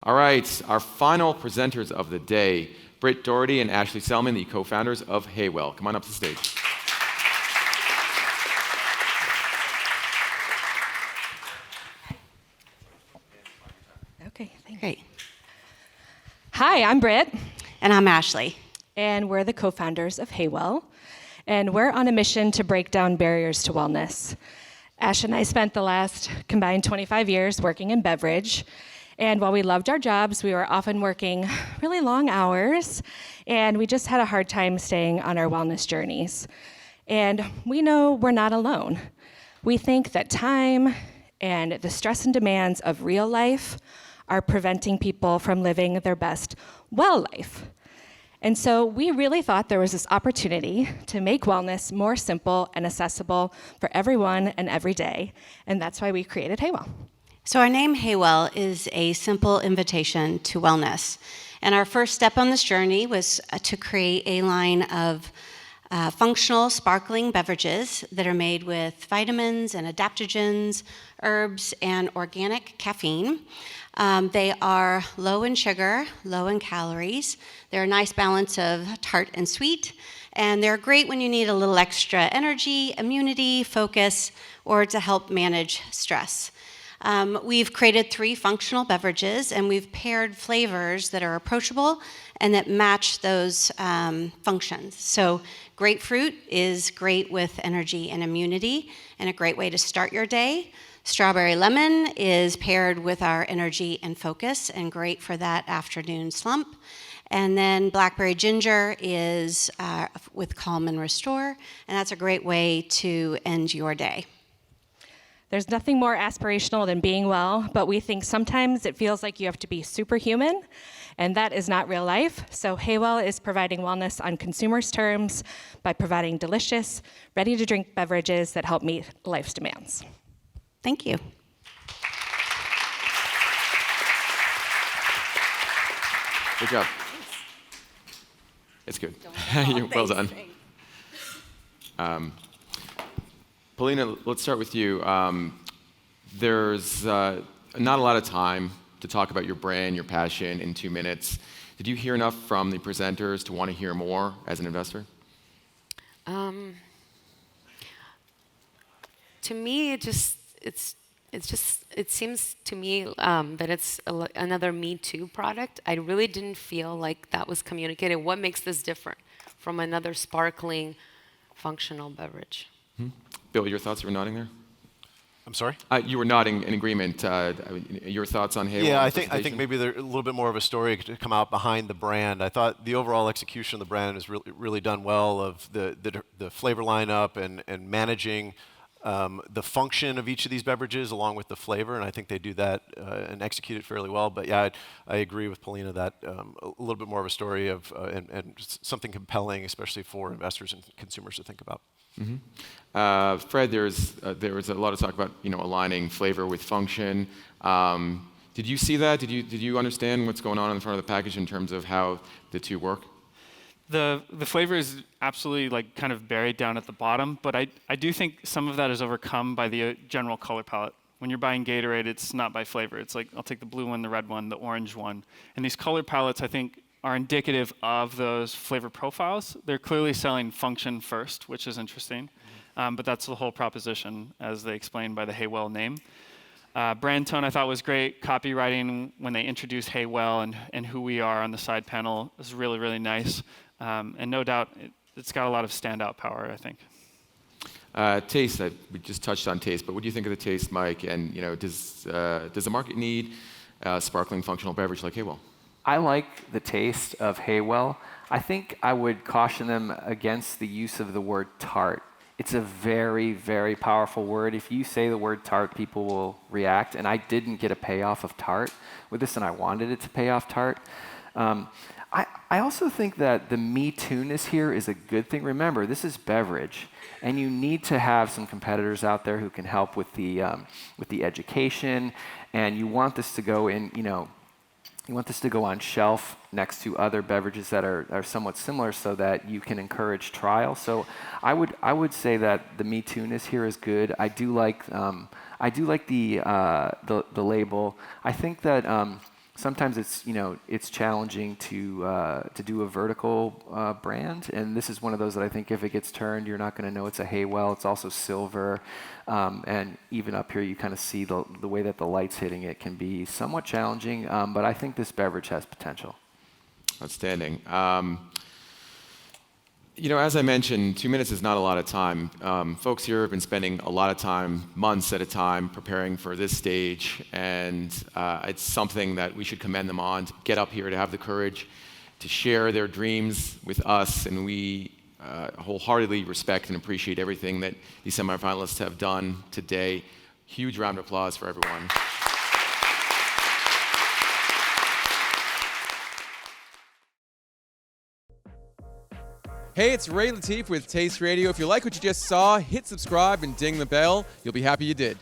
All right, our final presenters of the day, Britt Doherty and Ashley Selman, the co-founders of Heywell. Come on up to the stage. Okay, thanks. Great. Hi, I'm Britt, And I'm Ashley. and we're the co-founders of Heywell, and we're on a mission to break down barriers to wellness. Ash and I spent the last combined 25 years working in beverage, and while we loved our jobs, we were often working really long hours, and we just had a hard time staying on our wellness journeys. And we know we're not alone. We think that time and the stress and demands of real life are preventing people from living their best well life. And so we really thought there was this opportunity to make wellness more simple and accessible for everyone and every day, and that's why we created Heywell. So our name Heywell is a simple invitation to wellness. And our first step on this journey was to create a line of functional sparkling beverages that are made with vitamins and adaptogens, herbs, and organic caffeine. They are low in sugar, low in calories. They're a nice balance of tart and sweet, and they're great when you need a little extra energy, immunity, focus, or to help manage stress. We've created 3 functional beverages, and we've paired flavors that are approachable and that match those functions. So grapefruit is great with energy and immunity, and a great way to start your day. Strawberry lemon is paired with our energy and focus, and great for that afternoon slump. And then blackberry ginger is with calm and restore, and that's a great way to end your day. There's nothing more aspirational than being well, but we think sometimes it feels like you have to be superhuman, and that is not real life. So Heywell is providing wellness on consumers' terms by providing delicious, ready-to-drink beverages that help meet life's demands. Thank you. Good job. It's good. Well done. Paulina, let's start with you. There's not a lot of time to talk about your brand, your passion in 2 minutes. Did you hear enough from the presenters to want to hear more as an investor? To me, it seems to me that it's another Me Too product. I really didn't feel like that was communicated. What makes this different from another sparkling, functional beverage? Bill, your thoughts? You were nodding there? I'm sorry? You were nodding in agreement. Your thoughts on Heywell? Yeah, I think maybe there's a little bit more of a story to come out behind the brand. I thought the overall execution of the brand is really done well, of the flavor lineup and managing the function of each of these beverages along with the flavor, and I think they do that and execute it fairly well. But yeah, I agree with Paulina that a little bit more of a story of and something compelling, especially for investors and consumers to think about. Mm-hmm. Fred, there was a lot of talk about aligning flavor with function. Did you see that? Did you understand what's going on in the front of the package in terms of how the two work? The flavor is absolutely kind of buried down at the bottom, but I do think some of that is overcome by the general color palette. When you're buying Gatorade, it's not by flavor. It's like, I'll take the blue one, the red one, the orange one. And these color palettes, I think, are indicative of those flavor profiles. They're clearly selling function first, which is interesting, but that's the whole proposition, as they explained by the Heywell name. Brand tone I thought was great. Copywriting when they introduced Heywell and who we are on the side panel is really, really nice. And no doubt, it's got a lot of standout power, I think. Taste, we just touched on taste, but what do you think of the taste, Mike? And does the market need a sparkling functional beverage like Heywell? I like the taste of Heywell. I think I would caution them against the use of the word tart. It's a very, very powerful word. If you say the word tart, people will react, and I didn't get a payoff of tart with this, and I wanted it to pay off tart. I also think that the Me Too-ness here is a good thing. Remember, this is beverage, and you need to have some competitors out there who can help with the education, and you want this to go in, you want this to go on shelf next to other beverages that are somewhat similar so that you can encourage trial. So I would say that the Me Too-ness here is good. I do like the label. I think that sometimes it's challenging to do a vertical brand, and this is one of those that I think if it gets turned, you're not going to know it's a Heywell. It's also silver, and even up here you kind of see the way that the light's hitting it can be somewhat challenging, but I think this beverage has potential. Outstanding. As I mentioned, 2 minutes is not a lot of time. Folks here have been spending a lot of time, months at a time, preparing for this stage, and it's something that we should commend them on, to get up here, to have the courage to share their dreams with us, and we wholeheartedly respect and appreciate everything that these semifinalists have done today. Huge round of applause for everyone. Hey, it's Ray Latif with Taste Radio. If you like what you just saw, hit subscribe and ding the bell. You'll be happy you did.